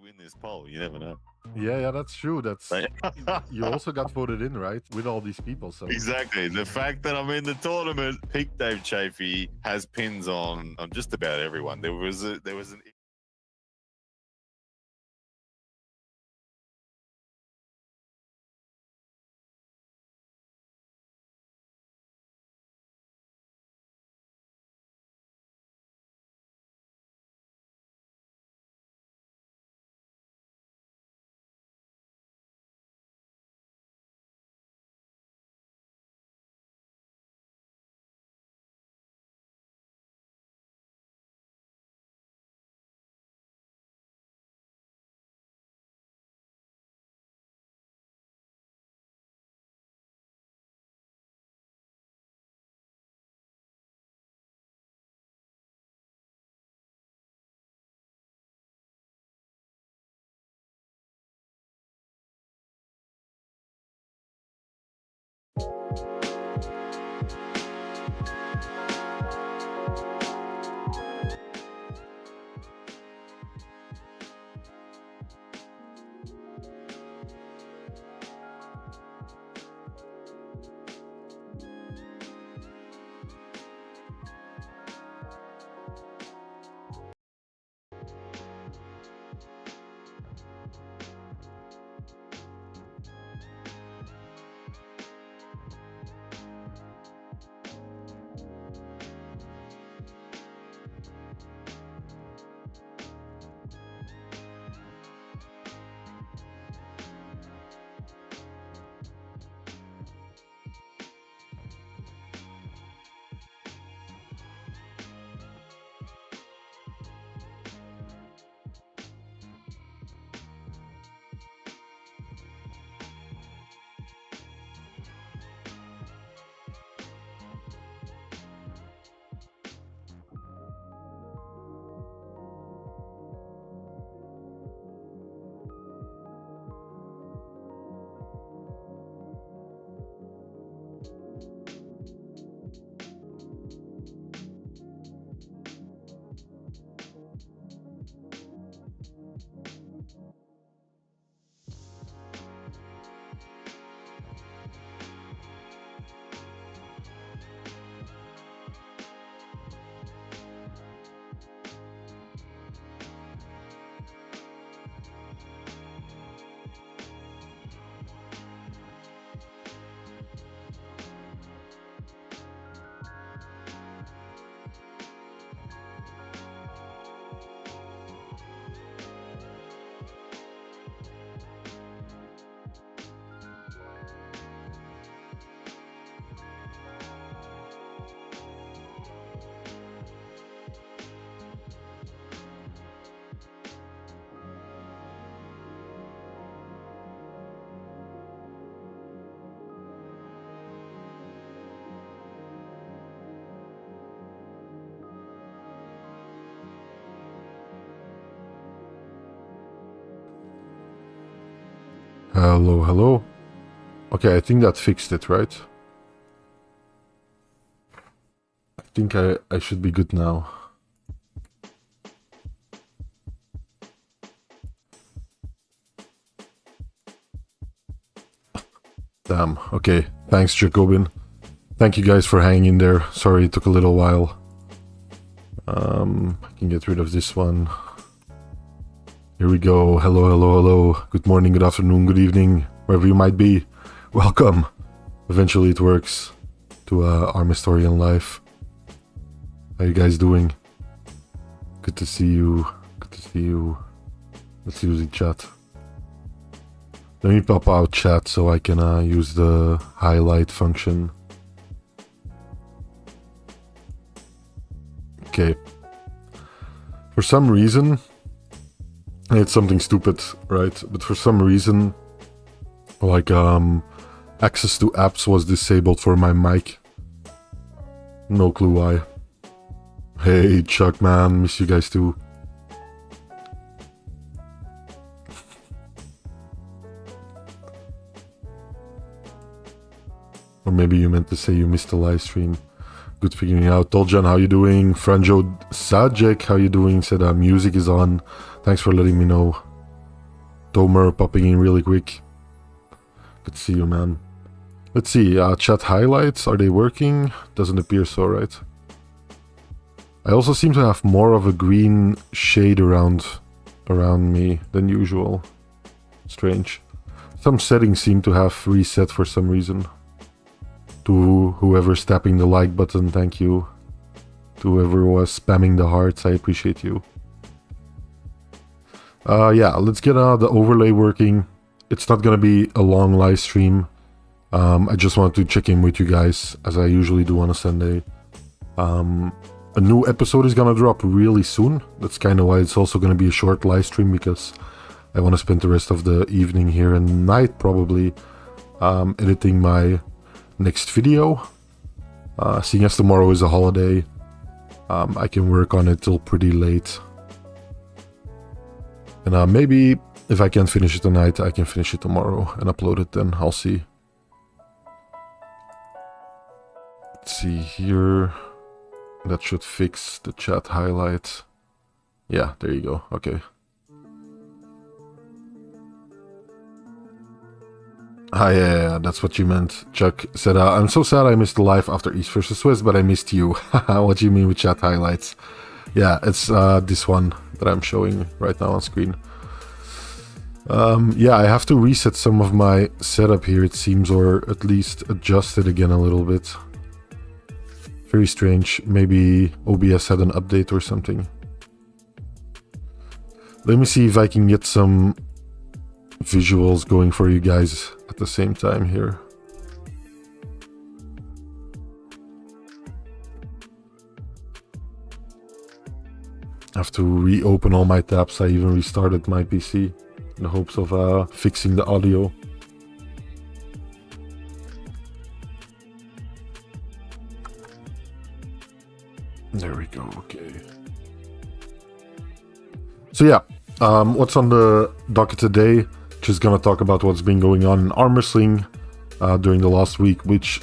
win this poll. You never know. Yeah, that's true. That's you also got voted in, right? With all these people. So exactly. The fact that I'm in the tournament, Peak Dave Chafee has pins on just about everyone. There was an hello, hello. Okay, I think that fixed it, right? I think I should be good now. Damn, okay. Thanks, Jacobin. Thank you guys for hanging in there. Sorry it took a little while. I can get rid of this one. Here we go. Hello, hello, hello. Good morning, good afternoon, good evening, wherever you might be. Welcome. Eventually it works to our historian life. How you guys doing? Good to see you. Good to see you. Let's use the chat. Let me pop out chat so I can use the highlight function. Okay. For some reason, it's something stupid, right? But for some reason, like access to apps was disabled for my mic. No clue why. Hey Chuck, man, miss you guys too. Or maybe you meant to say you missed the live stream. Good figuring out. Toljan, how you doing? Franjo Sajek, how you doing? Said music is on. Thanks for letting me know. Tomer popping in really quick. Good to see you, man. Let's see, chat highlights, are they working? Doesn't appear so, right? I also seem to have more of a green shade around me than usual. Strange. Some settings seem to have reset for some reason. To whoever's tapping the like button, thank you. To whoever was spamming the hearts, I appreciate you. Yeah, let's get the overlay working. It's not gonna be a long live stream. I just wanted to check in with you guys, as I usually do on a Sunday. A new episode is gonna drop really soon. That's kind of why it's also gonna be a short live stream, because I want to spend the rest of the evening here and night probably editing my next video. Seeing as tomorrow is a holiday, I can work on it till pretty late. And maybe if I can't finish it tonight, I can finish it tomorrow and upload it then. I'll see. Let's see here. That should fix the chat highlight. Yeah, there you go. Okay. Yeah, that's what you meant. Chuck said, I'm so sad I missed the live after East vs West, but I missed you. What do you mean with chat highlights? Yeah, it's this one that I'm showing right now on screen. Yeah, I have to reset some of my setup here, it seems, or at least adjust it again a little bit. Very strange. Maybe OBS had an update or something. Let me see if I can get some visuals going for you guys at the same time here. I have to reopen all my tabs. I even restarted my PC in the hopes of fixing the audio. There we go, okay. So yeah, what's on the docket today? Just gonna talk about what's been going on in arm wrestling during the last week, which,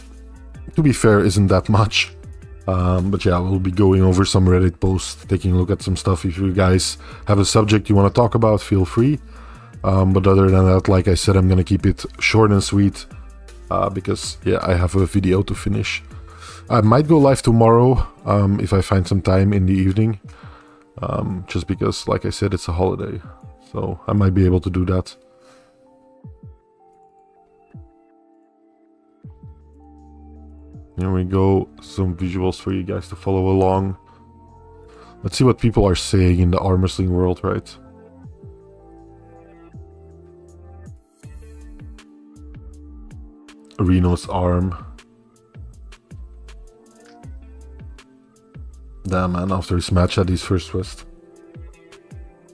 to be fair, isn't that much. But yeah, we'll be going over some Reddit posts, taking a look at some stuff. If you guys have a subject you want to talk about, feel free. But other than that, like I said, I'm gonna keep it short and sweet because yeah, I have a video to finish. I might go live tomorrow if I find some time in the evening, just because, like I said, it's a holiday, so I might be able to do that. Here we go, some visuals for you guys to follow along. Let's see what people are saying in the arm wrestling world, right? Reno's arm. Damn, man, after his match at his first West.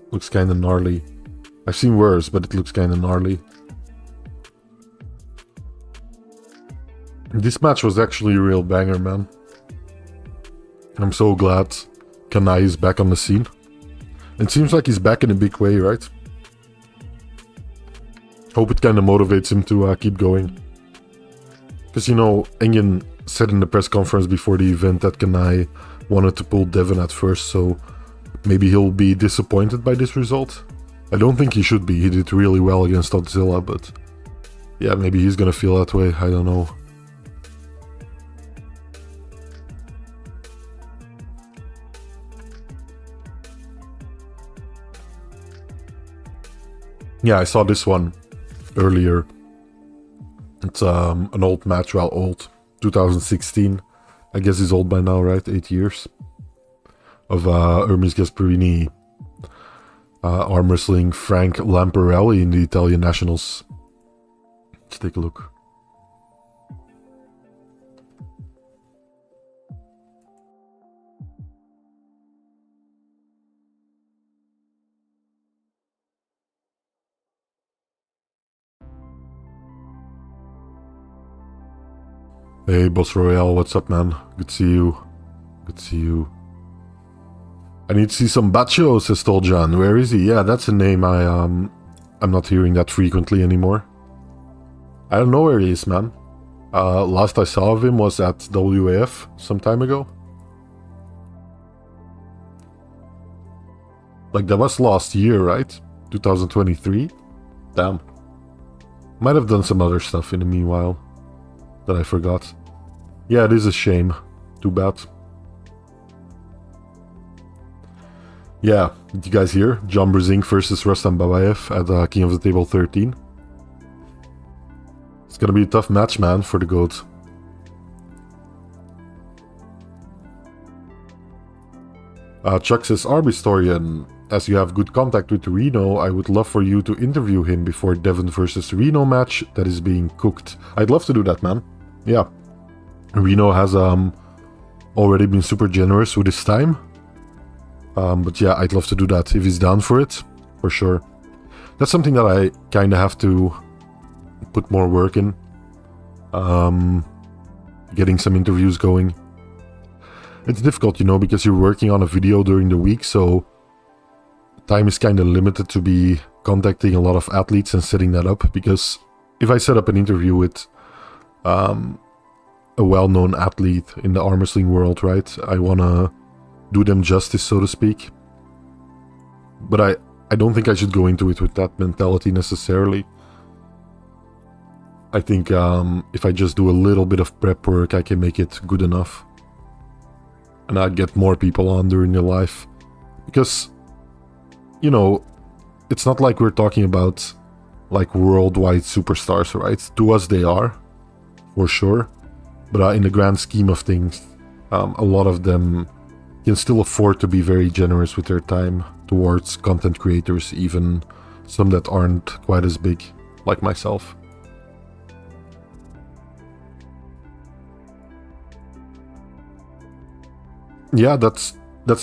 Looks kinda gnarly. I've seen worse, but it looks kinda gnarly. This match was actually a real banger, man. I'm so glad Kanai is back on the scene. It seems like he's back in a big way, right? Hope it kinda motivates him to keep going. Because, you know, Engen said in the press conference before the event that Kanai wanted to pull Devon at first, so maybe he'll be disappointed by this result. I don't think he should be. He did really well against Godzilla, but yeah, maybe he's gonna feel that way. I don't know. Yeah, I saw this one earlier. It's an old match, well, old, 2016. I guess he's old by now, right? 8 years. Of Hermes Gasparini arm wrestling Frank Lamparelli in the Italian Nationals. Let's take a look. Hey, Boss Royale, what's up, man? Good to see you. Good to see you. I need to see some Bacho, says Toljan. Where is he? Yeah, that's a name I'm not hearing that frequently anymore. I don't know where he is, man. Last I saw of him was at WAF some time ago. Like, that was last year, right? 2023? Damn. Might have done some other stuff in the meanwhile that I forgot. Yeah, it is a shame. Too bad. Yeah, did you guys hear? John Brzezinski versus Rustam Babayev at King of the Table 13. It's gonna be a tough match, man, for the GOAT. Chuck says, Arbistorian, as you have good contact with Reno, I would love for you to interview him before Devon versus Reno match that is being cooked. I'd love to do that, man. Yeah. Reno has already been super generous with his time. But yeah, I'd love to do that if he's down for it, for sure. That's something that I kind of have to put more work in. Getting some interviews going. It's difficult, you know, because you're working on a video during the week, so time is kind of limited to be contacting a lot of athletes and setting that up. Because if I set up an interview with a well-known athlete in the arm wrestling world, right, I want to do them justice, so to speak. But I don't think I should go into it with that mentality necessarily. I think if I just do a little bit of prep work, I can make it good enough. And I'd get more people on during their life. Because, you know, it's not like we're talking about like worldwide superstars, right? To us they are, for sure. But in the grand scheme of things, a lot of them can still afford to be very generous with their time towards content creators, even some that aren't quite as big, like myself. Yeah, that's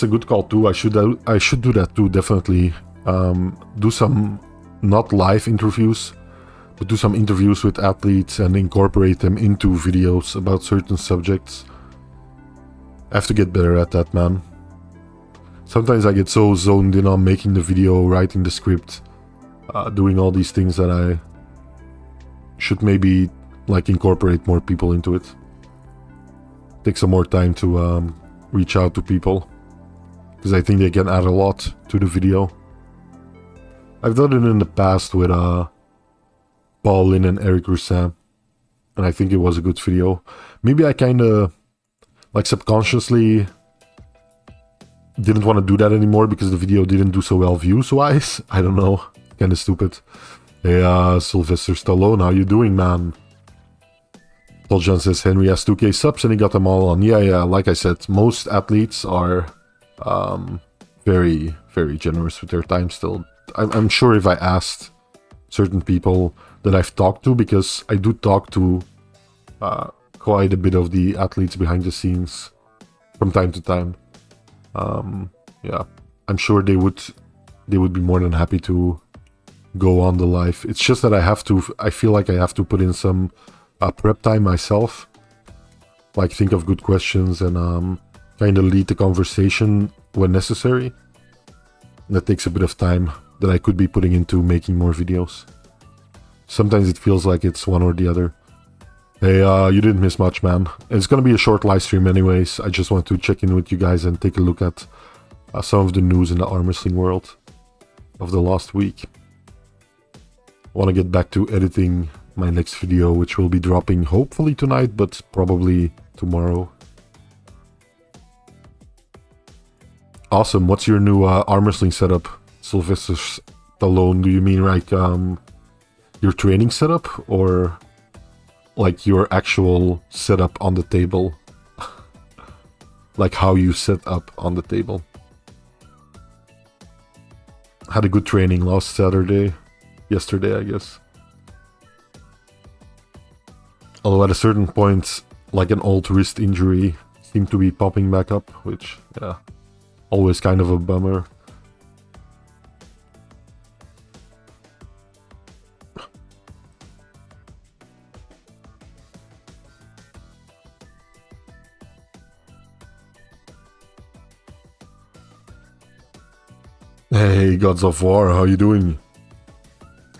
a good call too. I should do that too, definitely. Do some not live interviews, but do some interviews with athletes and incorporate them into videos about certain subjects. I have to get better at that, man. Sometimes I get so zoned in on making the video, writing the script, doing all these things that I should maybe like incorporate more people into it. Take some more time to reach out to people, because I think they can add a lot to the video. I've done it in the past with Paul Lin and Eric Roussin, and I think it was a good video. Maybe I kind of like subconsciously didn't want to do that anymore because the video didn't do so well views-wise. I don't know, kind of stupid. Hey, Sylvester Stallone, how you doing, man? Toljan says Henry has 2k subs and he got them all on. Yeah, like I said, most athletes are very, very generous with their time still. I'm sure if I asked certain people that I've talked to, because I do talk to quite a bit of the athletes behind the scenes from time to time. Yeah, I'm sure they would be more than happy to go on the live. It's just that I feel like I have to put in some prep time myself, like think of good questions and kind of lead the conversation when necessary. That takes a bit of time that I could be putting into making more videos. Sometimes it feels like it's one or the other. Hey, you didn't miss much, man. It's gonna be a short live stream anyways. I just want to check in with you guys and take a look at some of the news in the arm wrestling world of the last week. Want to get back to editing my next video, which will be dropping hopefully tonight, but probably tomorrow. Awesome. What's your new arm wrestling setup, Sylvester Stallone? Do you mean like your training setup, or like your actual setup on the table? Like how you set up on the table? Had a good training last Saturday. Yesterday, I guess. Although at a certain point, like an old wrist injury seemed to be popping back up, which, yeah, always kind of a bummer. Hey, Gods of War, how you doing?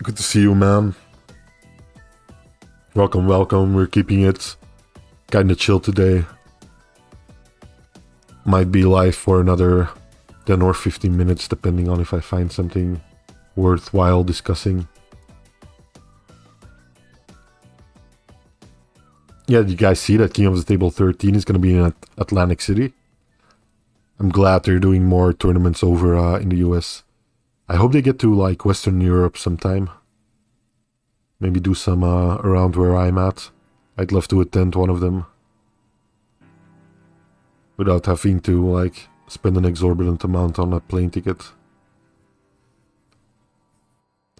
Good to see you, man. Welcome, welcome. We're keeping it kind of chill today. Might be live for another 10 or 15 minutes, depending on if I find something worthwhile discussing. Yeah, did you guys see that King of the Table 13 is going to be in Atlantic City? I'm glad they're doing more tournaments over in the US. I hope they get to like Western Europe sometime. Maybe do some around where I'm at. I'd love to attend one of them. Without having to like spend an exorbitant amount on a plane ticket.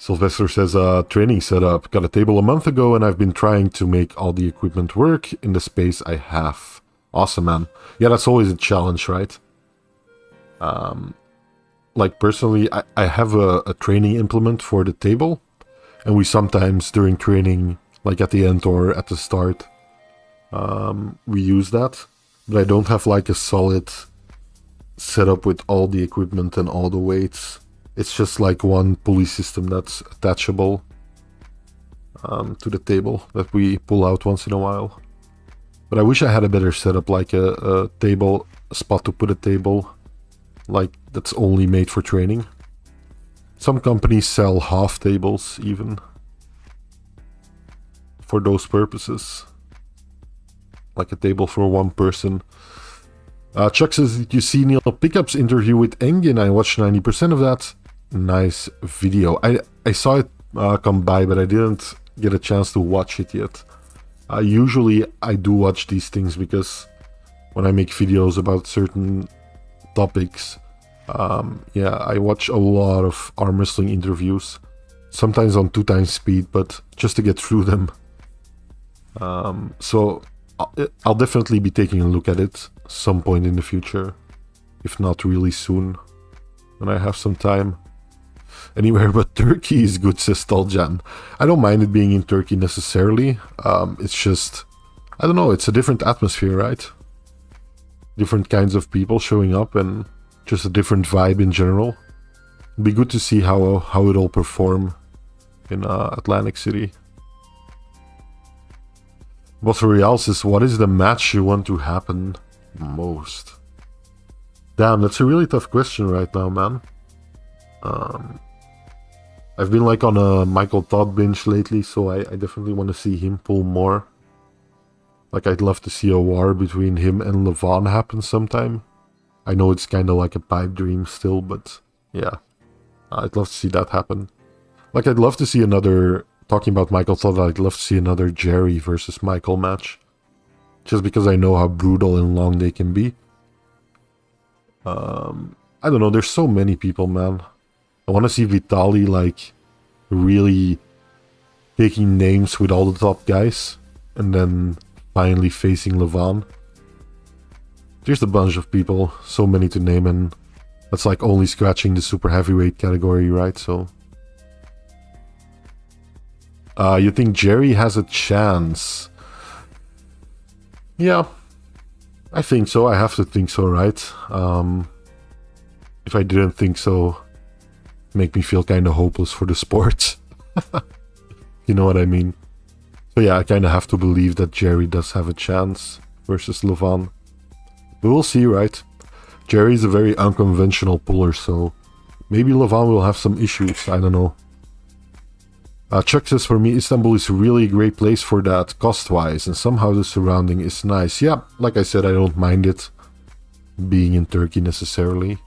Sylvester says, training setup. Got a table a month ago and I've been trying to make all the equipment work in the space I have. Awesome, man. Yeah, that's always a challenge, right? Like personally, I have a training implement for the table. And we sometimes during training, like at the end or at the start, we use that. But I don't have like a solid setup with all the equipment and all the weights. It's just like one pulley system that's attachable to the table that we pull out once in a while. But I wish I had a better setup, like a table, a spot to put a table, like that's only made for training. Some companies sell half tables even for those purposes. Like a table for one person. Chuck says, did you see Neil Pickup's interview with Engin? I watched 90% of that. Nice video. I saw it come by, but I didn't get a chance to watch it yet. Usually I do watch these things because when I make videos about certain topics, yeah, I watch a lot of arm wrestling interviews. Sometimes on 2x speed, but just to get through them. So I'll definitely be taking a look at it some point in the future. If not really soon, when I have some time. Anywhere but Turkey is good, says Taljan. I don't mind it being in Turkey necessarily. It's just, I don't know, it's a different atmosphere, right? Different kinds of people showing up and just a different vibe in general. It'd be good to see how it'll perform in Atlantic City. Boss Royale says, what is the match you want to happen most? Damn, that's a really tough question right now, man. I've been like on a Michael Todd binge lately, so I definitely want to see him pull more. Like I'd love to see a war between him and Levon happen sometime. I know it's kind of like a pipe dream still, but yeah. I'd love to see that happen. Like I'd love to see another, talking about Michael Todd, I'd love to see another Jerry versus Michael match. Just because I know how brutal and long they can be. I don't know, there's so many people, man. I want to see Vitali, like, really taking names with all the top guys. And then finally facing Levon. There's a bunch of people, so many to name, and that's like only scratching the super heavyweight category, right? So, you think Jerry has a chance? Yeah, I think so. I have to think so, right? If I didn't think so, make me feel kind of hopeless for the sport. You know what I mean? So yeah, I kind of have to believe that Jerry does have a chance versus Levon. But we'll see, right? Jerry's a very unconventional puller, so maybe Levon will have some issues. I don't know. Chuck says, for me, Istanbul is really a great place for that, cost-wise, and somehow the surrounding is nice. Yeah, like I said, I don't mind it being in Turkey necessarily.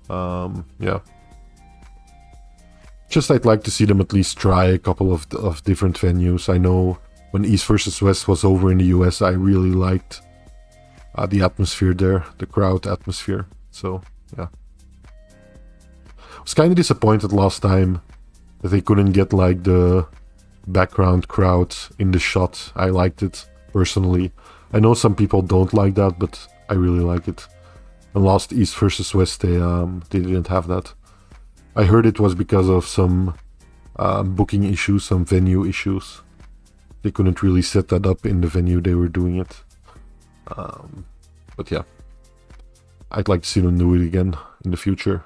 Yeah. Just I'd like to see them at least try a couple of different venues. I know when East vs West was over in the US, I really liked the atmosphere there, the crowd atmosphere. So, yeah. I was kind of disappointed last time that they couldn't get like the background crowd in the shot. I liked it personally. I know some people don't like that, but I really like it. And last East vs West, they didn't have that. I heard it was because of some booking issues, some venue issues. They couldn't really set that up in the venue they were doing it. But yeah, I'd like to see them do it again in the future.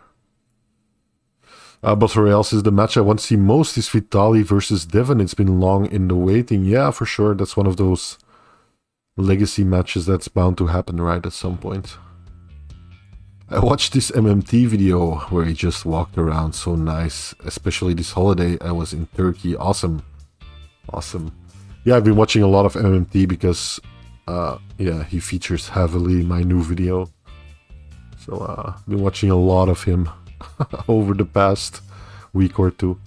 Boss Royale says, the match I want to see most is Vitali versus Devon. It's been long in the waiting. Yeah, for sure. That's one of those legacy matches that's bound to happen right at some point. I watched this MMT video where he just walked around, so nice. Especially this holiday, I was in Turkey. Awesome. Awesome. Yeah, I've been watching a lot of MMT because, yeah, he features heavily in my new video. So, I've been watching a lot of him over the past week or two.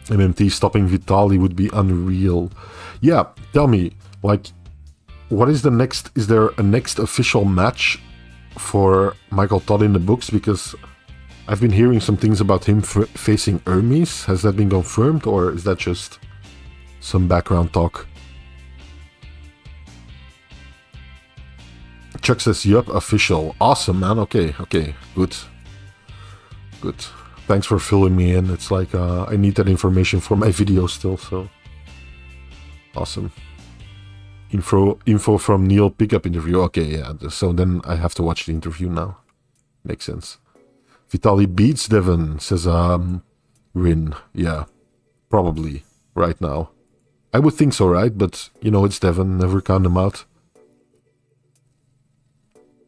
MMT stopping Vitali would be unreal. Yeah, tell me, like, what is the next? Is there a next official match for Michael Todd in the books? Because I've been hearing some things about him facing Hermes. Has that been confirmed, or is that just some background talk? Chuck says, yup, official. Awesome, man. Okay, good. Good. Thanks for filling me in. It's like, I need that information for my video still, so. Awesome. Info from Neil pickup interview. Okay, yeah. So then I have to watch the interview now. Makes sense. Vitali beats Devon, says Rin. Yeah, probably right now. I would think so, right? But you know, it's Devon. Never count them out.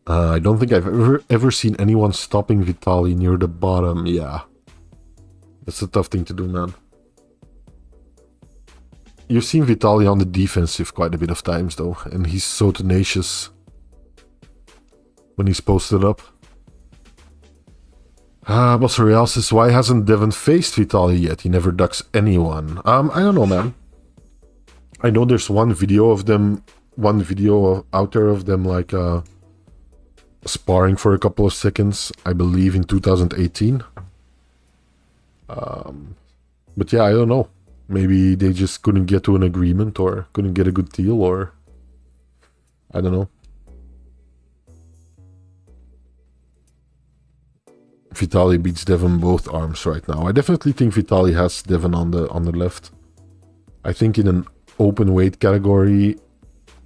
I don't think I've ever seen anyone stopping Vitali near the bottom. Yeah, that's a tough thing to do, man. You've seen Vitali on the defensive quite a bit of times, though, and he's so tenacious when he's posted up. Boss Real says, why hasn't Devon faced Vitali yet? He never ducks anyone. I don't know, man. I know there's one video out there of them, like, sparring for a couple of seconds, I believe in 2018. But yeah, I don't know. Maybe they just couldn't get to an agreement or couldn't get a good deal, or I don't know. Vitali beats Devon both arms right now. I definitely think Vitali has Devon on the left. I think in an open weight category,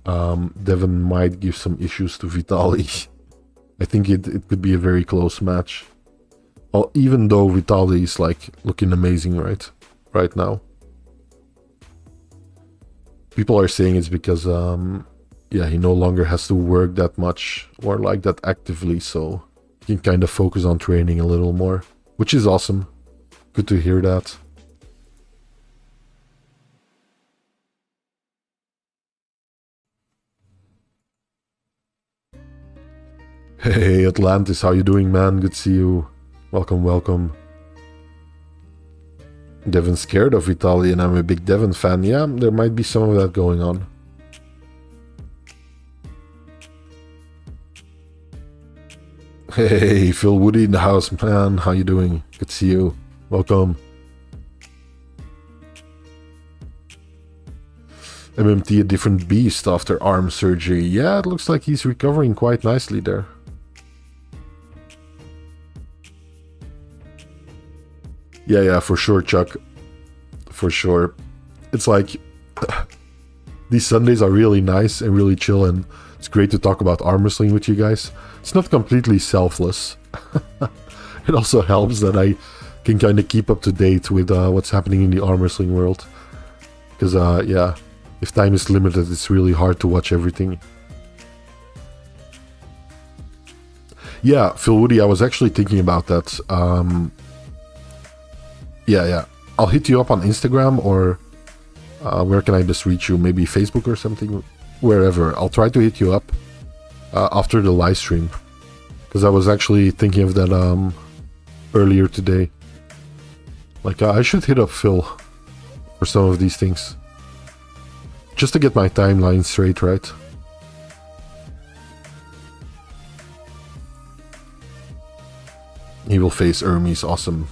Devon might give some issues to Vitali. I think it could be a very close match. Well, even though Vitali is like looking amazing right now. People are saying it's because yeah, he no longer has to work that much or like that actively, so he can kind of focus on training a little more, which is awesome. Good to hear that. Hey Atlantis, how you doing, man? Good to see you. Welcome. Devon's scared of Vitali and I'm a big Devon fan. Yeah, there might be some of that going on. Hey, Phil Woody in the house, man. How you doing? Good to see you. Welcome. MMT a different beast after arm surgery. Yeah, it looks like he's recovering quite nicely there. Yeah, for sure, Chuck. For sure. It's like these Sundays are really nice and really chill, and it's great to talk about arm wrestling with you guys. It's not completely selfless. It also helps that I can kind of keep up to date with what's happening in the arm wrestling world. Because, yeah, if time is limited, it's really hard to watch everything. Yeah, Phil Woody, I was actually thinking about that. Yeah. I'll hit you up on Instagram, or where can I best reach you? Maybe Facebook or something? Wherever. I'll try to hit you up after the live stream. Because I was actually thinking of that earlier today. Like, I should hit up Phil for some of these things. Just to get my timeline straight, right? He will face Hermes. Awesome.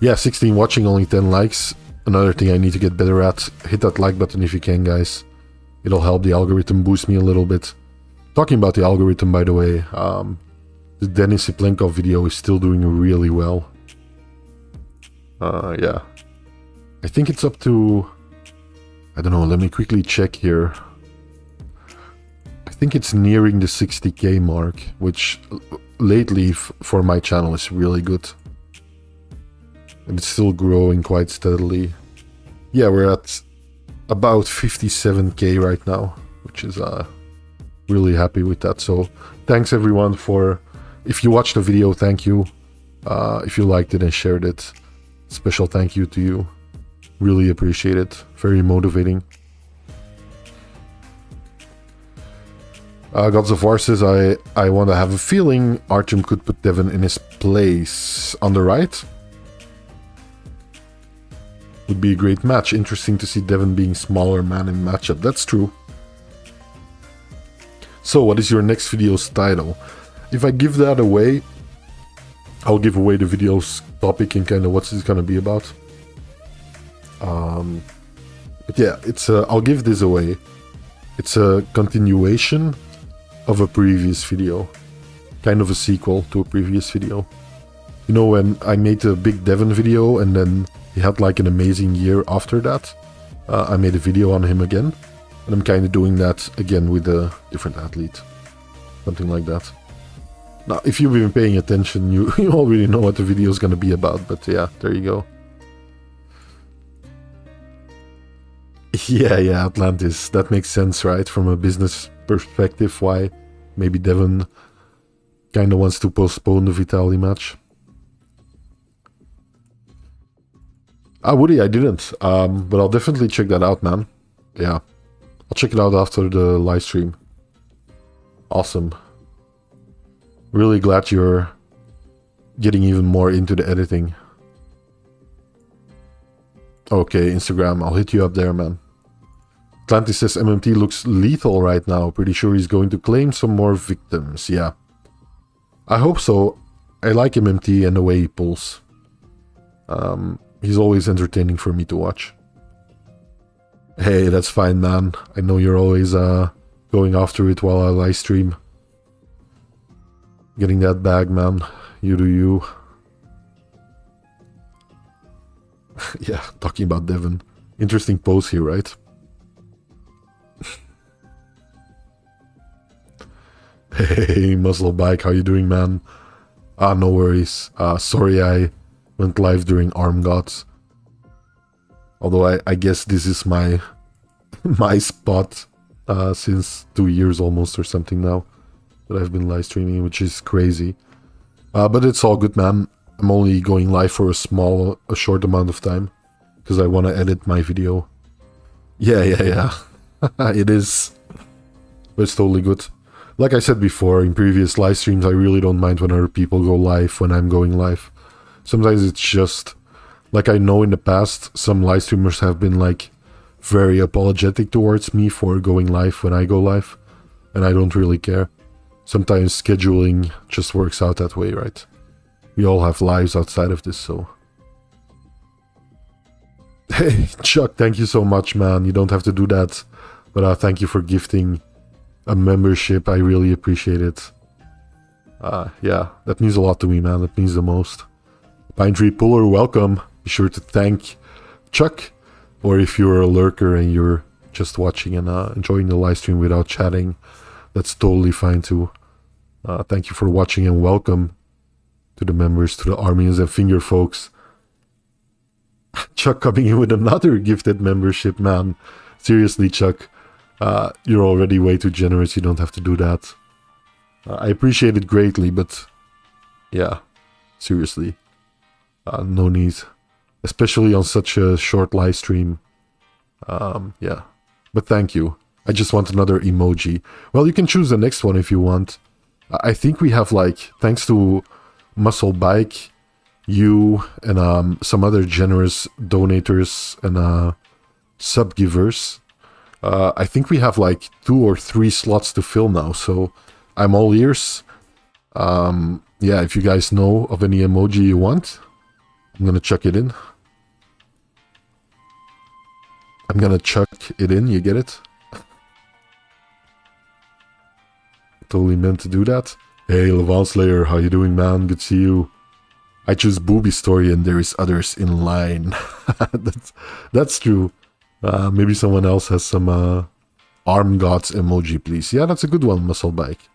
Yeah, 16 watching, only 10 likes. Another thing I need to get better at. Hit that like button if you can, guys. It'll help the algorithm boost me a little bit. Talking about the algorithm, by the way, the Denis Siplenkov video is still doing really well. Yeah. I think it's up to... I don't know, let me quickly check here. I think it's nearing the 60k mark, which lately for my channel is really good. And it's still growing quite steadily. Yeah, we're at about 57k right now, which is really happy with that. So thanks everyone for, if you watched the video, thank you. If you liked it and shared it, special thank you to you. Really appreciate it. Very motivating. Gods of War says, I want to have a feeling Artyom could put Devon in his place. On the right? Would be a great match. Interesting to see Devon being smaller man in matchup. That's true. So, what is your next video's title? If I give that away, I'll give away the video's topic and kind of what's it gonna be about. But yeah, it's I'll give this away. It's a continuation of a previous video. Kind of a sequel to a previous video. You know, when I made a big Devon video and then he had like an amazing year after that, I made a video on him again. And I'm kind of doing that again with a different athlete. Something like that. Now, if you've been paying attention, you already know what the video is going to be about. But yeah, there you go. Yeah, Atlantis. That makes sense, right? From a business perspective, why maybe Devon kind of wants to postpone the Vitaly match. Woody, I didn't. But I'll definitely check that out, man. Yeah. I'll check it out after the live stream. Awesome. Really glad you're getting even more into the editing. Okay, Instagram. I'll hit you up there, man. Atlantis says MMT looks lethal right now. Pretty sure he's going to claim some more victims. Yeah. I hope so. I like MMT and the way he pulls. He's always entertaining for me to watch. Hey, that's fine, man. I know you're always going after it while I live stream. Getting that bag, man. You do you. Yeah, talking about Devon. Interesting pose here, right? Hey, Muscle Bike, how you doing, man? No worries. Sorry I went live during Arm Gods. Although I guess this is my my spot since 2 years almost or something now that I've been live streaming, which is crazy. But it's all good, man. I'm only going live for a short amount of time because I want to edit my video. Yeah. It is. But it's totally good. Like I said before in previous live streams, I really don't mind when other people go live when I'm going live. Sometimes it's just, like I know in the past, some live streamers have been like very apologetic towards me for going live when I go live. And I don't really care. Sometimes scheduling just works out that way, right? We all have lives outside of this, so... Hey, Chuck, thank you so much, man. You don't have to do that. But thank you for gifting a membership. I really appreciate it. Yeah, that means a lot to me, man. That means the most. Pine Tree Puller, welcome. Be sure to thank Chuck. Or if you're a lurker and you're just watching and enjoying the live stream without chatting, that's totally fine too. Thank you for watching and welcome to the members, to the Armies and Finger folks. Chuck coming in with another gifted membership, man. Seriously, Chuck. You're already way too generous. You don't have to do that. I appreciate it greatly, but yeah, seriously. No need. Especially on such a short live stream. Yeah. But thank you. I just want another emoji. Well, you can choose the next one if you want. I think we have like, thanks to Muscle Bike, you and some other generous donators and sub givers. I think we have like 2 or 3 slots to fill now, so I'm all ears. Yeah, if you guys know of any emoji you want, I'm gonna chuck it in. I'm gonna chuck it in, you get it? Totally meant to do that. Hey, Levant Slayer, how you doing, man? Good to see you. I choose Booby Story and there is others in line. that's true. Maybe someone else has some Arm Gods emoji, please. Yeah, that's a good one, Muscle Bike.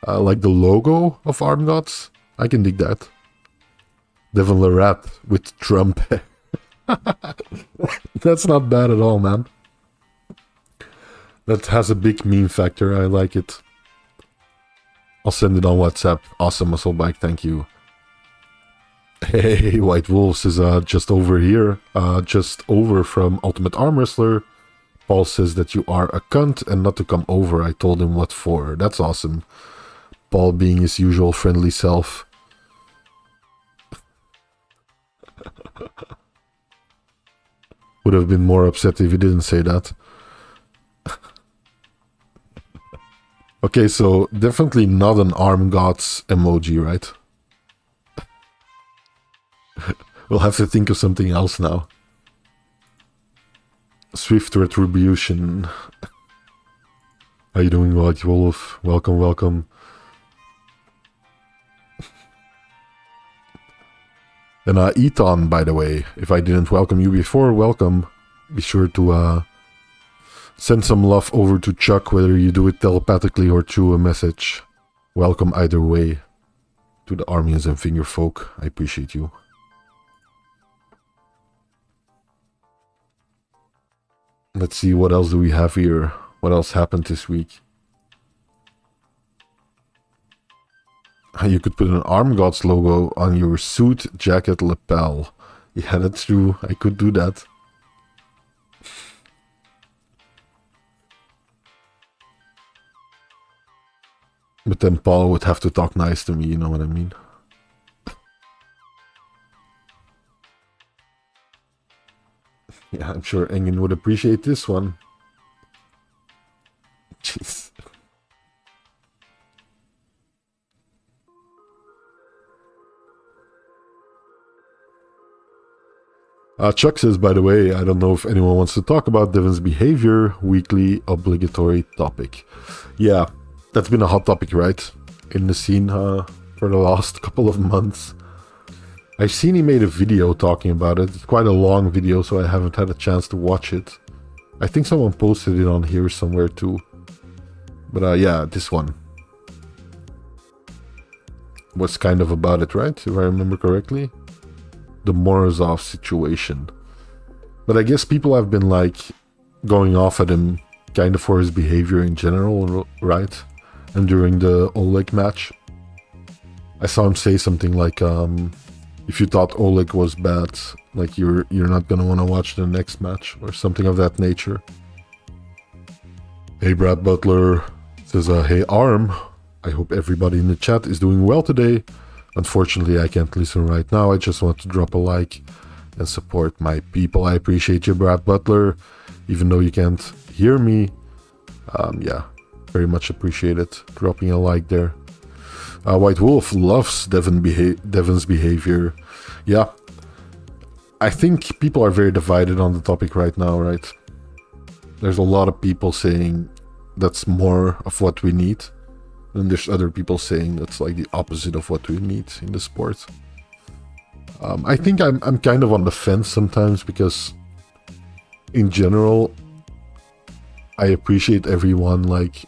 Like the logo of Arm Gods. I can dig that. Devon Larat with Trump. That's not bad at all, man. That has a big meme factor. I like it. I'll send it on WhatsApp. Awesome, Muscle Bike. Thank you. Hey, White Wolves is just over here, just over from Ultimate Arm Wrestler. Paul says that you are a cunt and not to come over. I told him what for. That's awesome. Paul being his usual friendly self. Would have been more upset if he didn't say that. Okay, so definitely not an arm gods emoji, right? We'll have to think of something else now. Swift Retribution. How you doing, White Wolf? Welcome, welcome. And Eton, by the way, if I didn't welcome you before, welcome. Be sure to send some love over to Chuck, whether you do it telepathically or through a message. Welcome either way to the Armians and Fingerfolk. I appreciate you. Let's see, what else do we have here? What else happened this week? You could put an Arm Gods logo on your suit jacket lapel. Yeah, that's true. I could do that. But then Paul would have to talk nice to me, you know what I mean? Yeah, I'm sure Engen would appreciate this one. Jeez. Chuck says, by the way, I don't know if anyone wants to talk about Devin's behavior, weekly obligatory topic. Yeah, that's been a hot topic, right? In the scene for the last couple of months. I've seen he made a video talking about it. It's quite a long video, so I haven't had a chance to watch it. I think someone posted it on here somewhere too. But yeah, this one was kind of about it, right? If I remember correctly. The Morozov situation. But I guess people have been like going off at him kind of for his behavior in general, right? And during the Oleg match, I saw him say something like, if you thought Oleg was bad, like you're not gonna want to watch the next match, or something of that nature. Hey, Brad Butler says, hey Arm, I hope everybody in the chat is doing well today. Unfortunately, I can't listen right now. I just want to drop a like and support my people. I appreciate you, Brad Butler, even though you can't hear me. Yeah, very much appreciate it. Dropping a like there. White Wolf loves Devin's behavior. Yeah, I think people are very divided on the topic right now, right? There's a lot of people saying that's more of what we need. And there's other people saying that's like the opposite of what we need in the sport. I think I'm kind of on the fence sometimes, because in general, I appreciate everyone like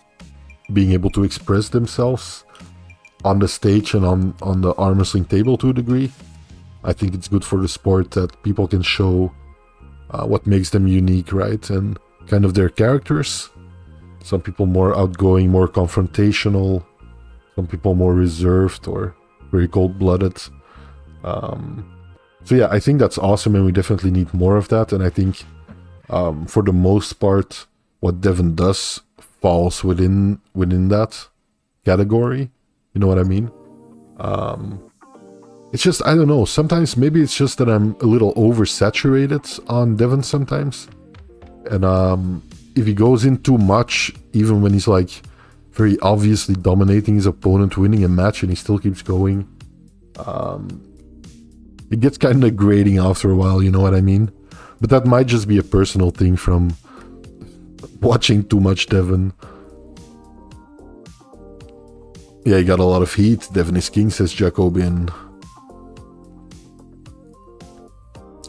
being able to express themselves on the stage and on the arm wrestling table to a degree. I think it's good for the sport that people can show what makes them unique, right? And kind of their characters. Some people more outgoing, more confrontational. Some people more reserved or very cold-blooded. So yeah, I think that's awesome, and we definitely need more of that. And I think for the most part, what Devin does falls within that category. You know what I mean? It's just, I don't know. Sometimes maybe it's just that I'm a little oversaturated on Devin sometimes. And if he goes in too much, even when he's like very obviously dominating his opponent, winning a match, and he still keeps going, it gets kind of grating after a while, you know what I mean? But that might just be a personal thing from watching too much Devin. Yeah, he got a lot of heat. Devin is king, says Jacobin.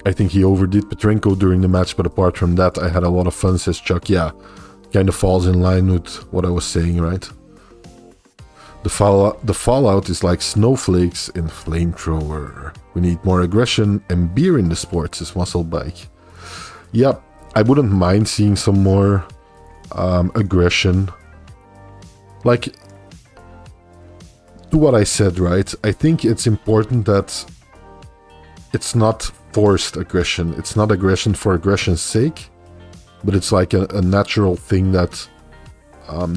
I think he overdid Petrenko during the match, but apart from that, I had a lot of fun, says Chuck. Yeah, kind of falls in line with what I was saying, right? The fallout is like snowflakes in flamethrower. We need more aggression and beer in the sport, says Muscle Bike. Yeah, I wouldn't mind seeing some more aggression. Like, to what I said, right? I think it's important that it's not forced aggression. It's not aggression for aggression's sake, but it's like a natural thing that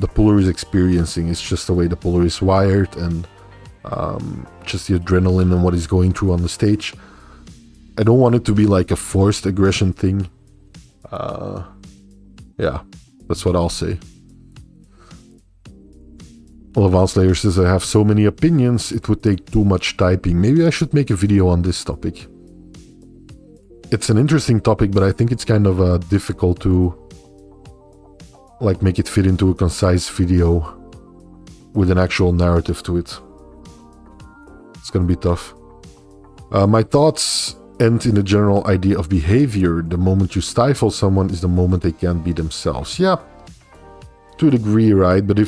the puller is experiencing. It's just the way the puller is wired, and just the adrenaline and what he's going through on the stage. I don't want it to be like a forced aggression thing. Yeah, that's what I'll say. Levant Slayer says, I have so many opinions, it would take too much typing. Maybe I should make a video on this topic. It's an interesting topic, but I think it's kind of difficult to like make it fit into a concise video with an actual narrative to it. It's gonna be tough. My thoughts end in the general idea of behavior. The moment you stifle someone is the moment they can't be themselves. Yeah, to a degree, right? But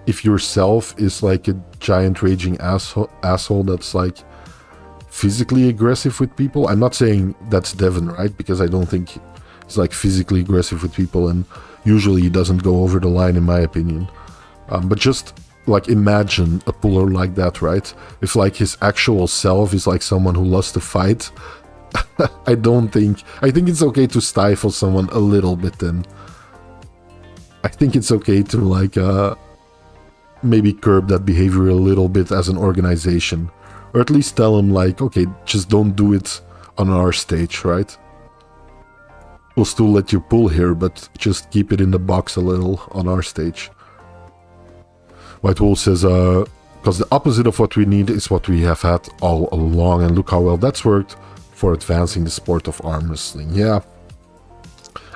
if yourself is like a giant raging asshole that's like physically aggressive with people, I'm not saying that's Devin, right? Because I don't think he's like physically aggressive with people, and usually he doesn't go over the line, in my opinion. But just like imagine a puller like that, right? If like his actual self is like someone who lost a fight, I think it's okay to stifle someone a little bit then. I think it's okay to like maybe curb that behavior a little bit as an organization. Or at least tell him like, okay, just don't do it on our stage, right? We'll still let you pull here, but just keep it in the box a little on our stage. White Wolf says, because the opposite of what we need is what we have had all along, and look how well that's worked for advancing the sport of arm wrestling. Yeah,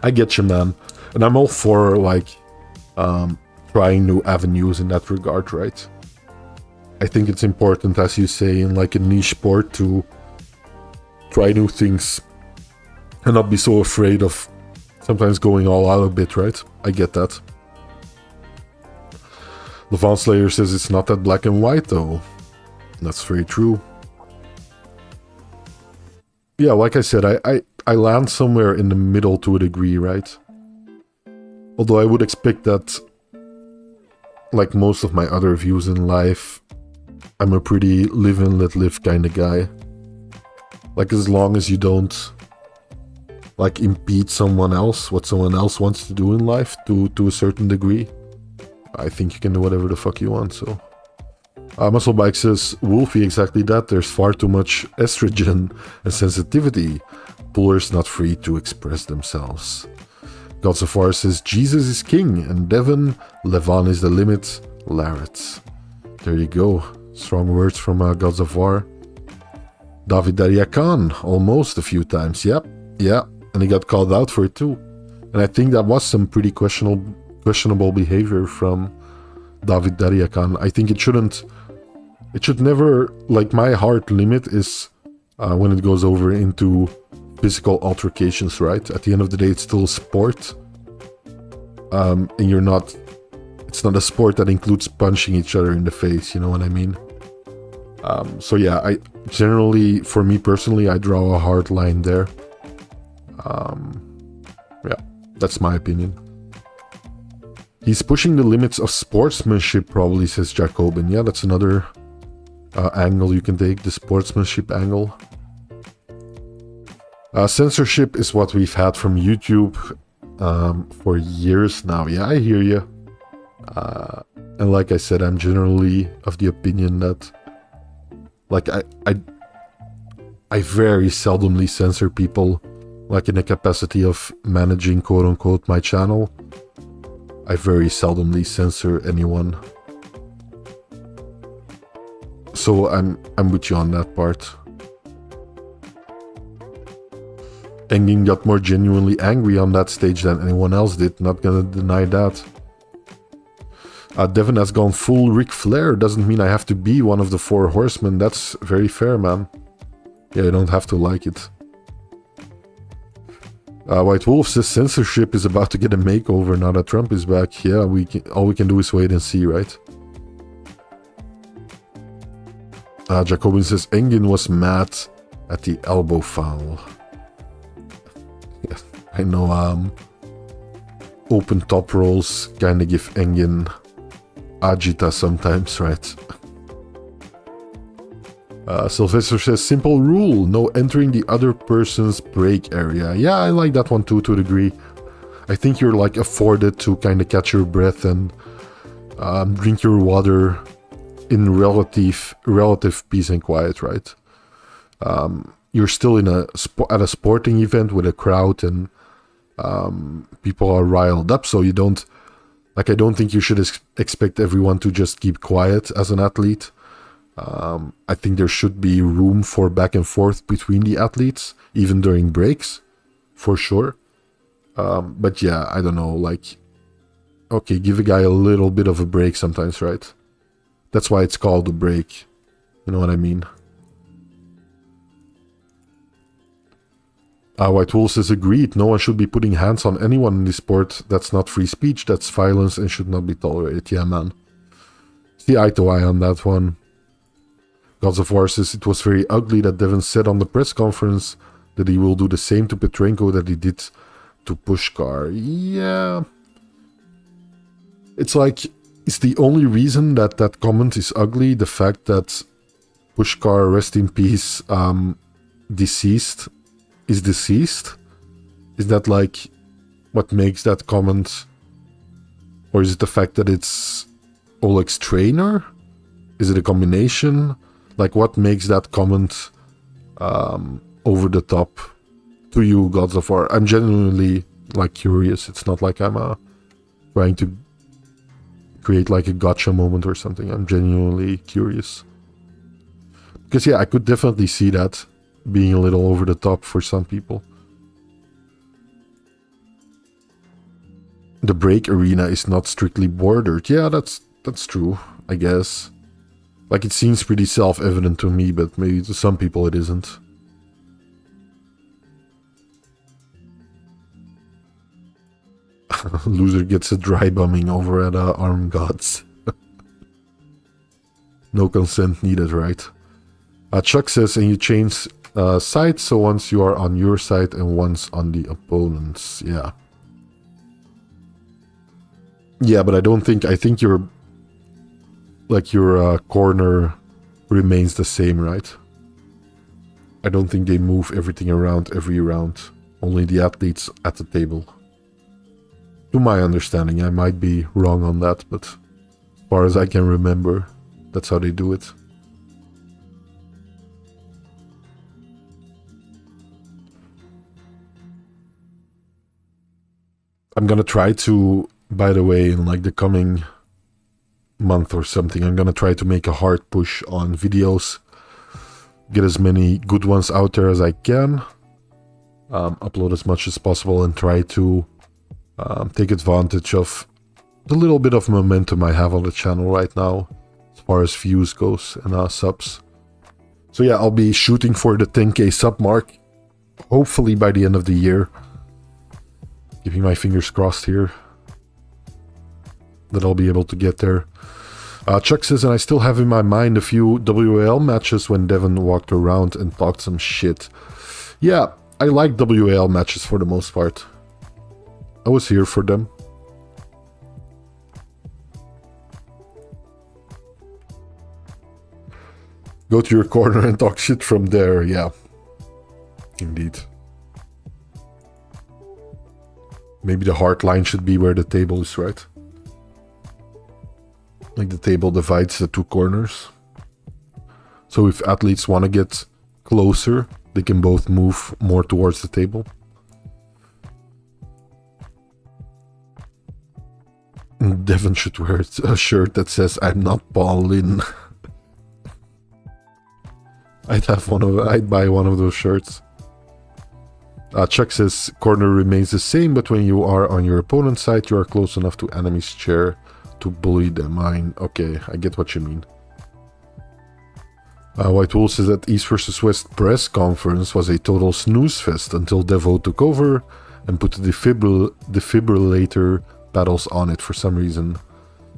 I get you, man. And I'm all for like trying new avenues in that regard, right? I think it's important, as you say, in like a niche sport to try new things and not be so afraid of sometimes going all out a bit, right? I get that. Levant Slayer says it's not that black and white though. That's very true. Yeah, like I said, I land somewhere in the middle to a degree, right? Although I would expect that, like most of my other views in life, I'm a pretty live and let live kind of guy. Like, as long as you don't like impede someone else, what someone else wants to do in life to a certain degree, I think you can do whatever the fuck you want, so. Musclebike says, Wolfie, exactly that. There's far too much estrogen and sensitivity. Pullers not free to express themselves. Gods of War says, Jesus is king, and Devin, Levan is the limit, Larrett. There you go. Strong words from Gods of War. David Daria Khan, almost a few times. Yep, yeah, and he got called out for it too. And I think that was some pretty questionable behavior from David Daria Khan. I think it should never, like, my hard limit is when it goes over into physical altercations, right? At the end of the day, it's still a sport. And it's not a sport that includes punching each other in the face, you know what I mean? So yeah, I generally, for me personally, I draw a hard line there. Yeah, that's my opinion. He's pushing the limits of sportsmanship, probably, says Jacobin. Yeah, that's another angle you can take, the sportsmanship angle. Censorship is what we've had from YouTube for years now. Yeah, I hear you. And like I said, I'm generally of the opinion that, like, I very seldomly censor people, like in the capacity of managing, quote unquote, my channel. I very seldomly censor anyone. So I'm with you on that part. Engin got more genuinely angry on that stage than anyone else did, not gonna deny that. Devin has gone full Ric Flair, doesn't mean I have to be one of the four horsemen. That's very fair, man. Yeah, you don't have to like it. White Wolf says censorship is about to get a makeover now that Trump is back. Yeah, all we can do is wait and see, right? Jacobin says Engin was mad at the elbow foul. Yeah, I know open top rolls kinda give Engin agita sometimes, right? Sylvester says, simple rule, no entering the other person's break area. Yeah, I like that one too, to a degree. I think you're like afforded to kind of catch your breath and drink your water in relative peace and quiet, right? You're still at a sporting event with a crowd and people are riled up, so you don't, like, I don't think you should expect everyone to just keep quiet as an athlete. I think there should be room for back and forth between the athletes, even during breaks, for sure. But yeah, I don't know, like, okay, give a guy a little bit of a break sometimes, right? That's why it's called a break. You know what I mean? White Wolf says, agreed. No one should be putting hands on anyone in this sport. That's not free speech. That's violence and should not be tolerated. Yeah, man. See eye to eye on that one. Gods of War says, it was very ugly that Devin said on the press conference that he will do the same to Petrenko that he did to Pushkar. Yeah. It's like, it's the only reason that that comment is ugly. The fact that Pushkar, rest in peace, deceased, is deceased. Is that like what makes that comment? Or is it the fact that it's Oleg's trainer? Is it a combination? Like, what makes that comment over the top to you, Gods of War? I'm genuinely, like, curious. It's not like I'm trying to create, like, a gotcha moment or something. I'm genuinely curious. Because, yeah, I could definitely see that being a little over the top for some people. The break arena is not strictly bordered. Yeah, that's true, I guess. Like, it seems pretty self-evident to me, but maybe to some people it isn't. Loser gets a dry bumming over at Arm Gods. No consent needed, right? Chuck says, and you change sides, so once you are on your side and once on the opponent's. Yeah. Yeah, but I think your corner remains the same, right? I don't think they move everything around every round. Only the athletes at the table. To my understanding, I might be wrong on that, but as far as I can remember, that's how they do it. I'm gonna try to, by the way, in like the coming month or something, I'm gonna try to make a hard push on videos, get as many good ones out there as I can, upload as much as possible, and try to take advantage of the little bit of momentum I have on the channel right now as far as views goes and subs. So yeah, I'll be shooting for the 10k sub mark, hopefully by the end of the year. Keeping my fingers crossed here that I'll be able to get there. Chuck says, and I still have in my mind a few WAL matches when Devin walked around and talked some shit. Yeah, I like WAL matches for the most part. I was here for them. Go to your corner and talk shit from there, yeah. Indeed. Maybe the hard line should be where the table is, right? Like the table divides the two corners. So if athletes want to get closer, they can both move more towards the table. Devin should wear a shirt that says, I'm not Paul Lynn. I'd buy one of those shirts. Chuck says, corner remains the same, but when you are on your opponent's side, you are close enough to enemy's chair to bully them. Okay, I get what you mean. White Wolf says that East vs West press conference was a total snooze fest until Devo took over and put the defibrillator paddles on it for some reason.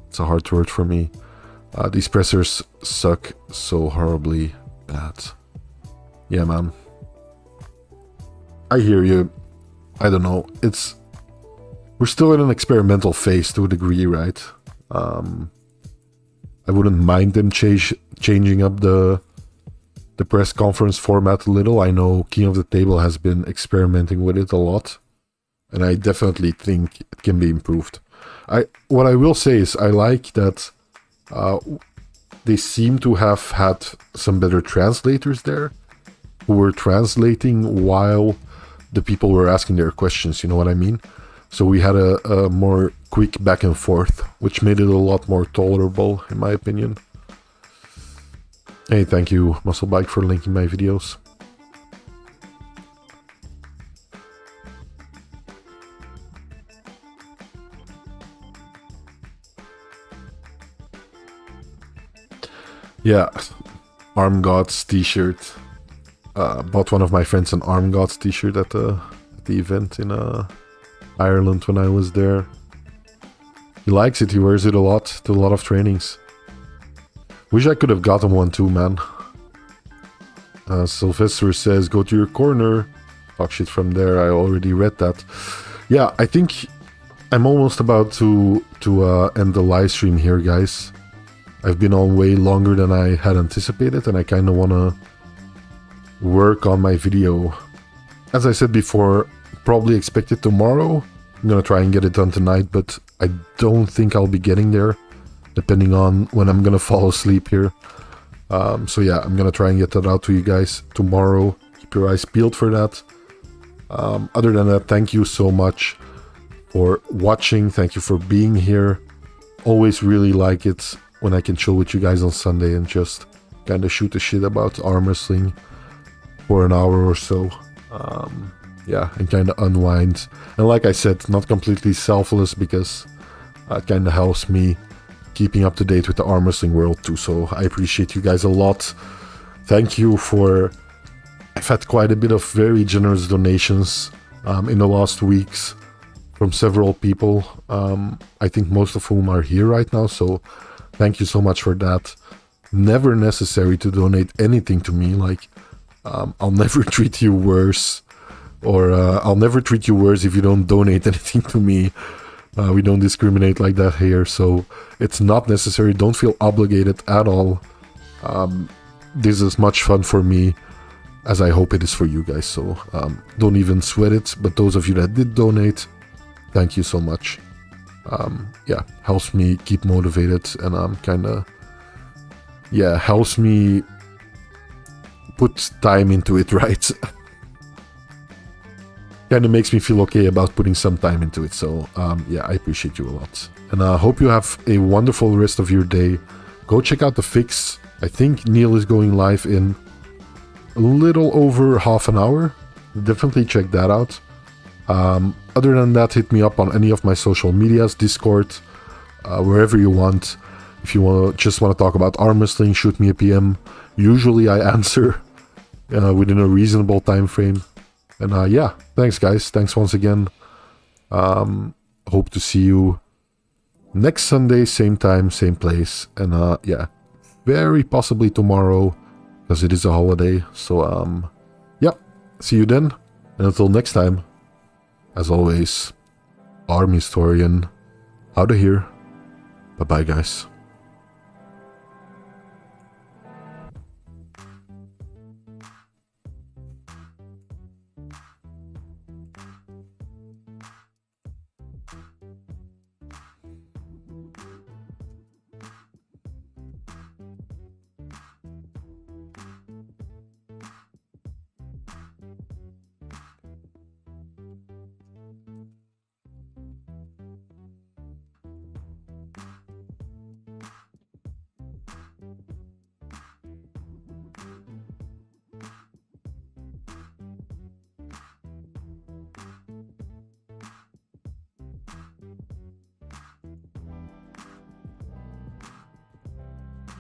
It's a hard word for me. These pressers suck so horribly bad. Yeah, man. I hear you. I don't know. We're still in an experimental phase to a degree, right? I wouldn't mind them changing up the the press conference format a little. I know King of the Table has been experimenting with it a lot, and I definitely think it can be improved. What I will say is I like that they seem to have had some better translators there who were translating while the people were asking their questions, you know what I mean? So we had a more quick back and forth, which made it a lot more tolerable, in my opinion. Hey, thank you, Musclebike, for linking my videos. Yeah, Arm Gods t-shirt. Bought one of my friends an Arm Gods t-shirt at the event in Ireland when I was there. He likes it, he wears it a lot to a lot of trainings. Wish I could have gotten one too, man. Sylvester says, go to your corner. Talk shit from there, I already read that. Yeah, I think I'm almost about to end the live stream here, guys. I've been on way longer than I had anticipated, and I kind of want to work on my video. As I said before, probably expect it tomorrow. I'm gonna try and get it done tonight, but I don't think I'll be getting there, depending on when I'm gonna fall asleep here. So yeah, I'm gonna try and get that out to you guys tomorrow. Keep your eyes peeled for that. Other than that, thank you so much for watching. Thank you for being here. Always really like it when I can chill with you guys on Sunday and just kind of shoot the shit about arm wrestling for an hour or so. Yeah, and kind of unwind. And like I said, not completely selfless, because it kind of helps me keeping up to date with the arm wrestling world too. So I appreciate you guys a lot. Thank you for... I've had quite a bit of very generous donations in the last weeks from several people. I think most of whom are here right now, so thank you so much for that. Never necessary to donate anything to me, like I'll never treat you worse, or I'll never treat you worse if you don't donate anything to me. We don't discriminate like that here, so it's not necessary. Don't feel obligated at all. This is as much fun for me as I hope it is for you guys, so don't even sweat it. But those of you that did donate, thank you so much. Yeah, helps me keep motivated, and kind of, yeah, helps me put time into it, right? Kind of makes me feel okay about putting some time into it. So yeah, I appreciate you a lot, and I hope you have a wonderful rest of your day. Go check out the fix. I think Neil is going live in a little over half an hour. Definitely check that out. Other than that, hit me up on any of my social medias, Discord, wherever you want. If you just want to talk about arm wrestling, shoot me a PM. Usually I answer within a reasonable time frame. And yeah, thanks guys. Thanks once again. Hope to see you next Sunday, same time, same place. And yeah, very possibly tomorrow, because it is a holiday. So yeah, see you then. And until next time, as always, Arm Historian out of here. Bye bye guys.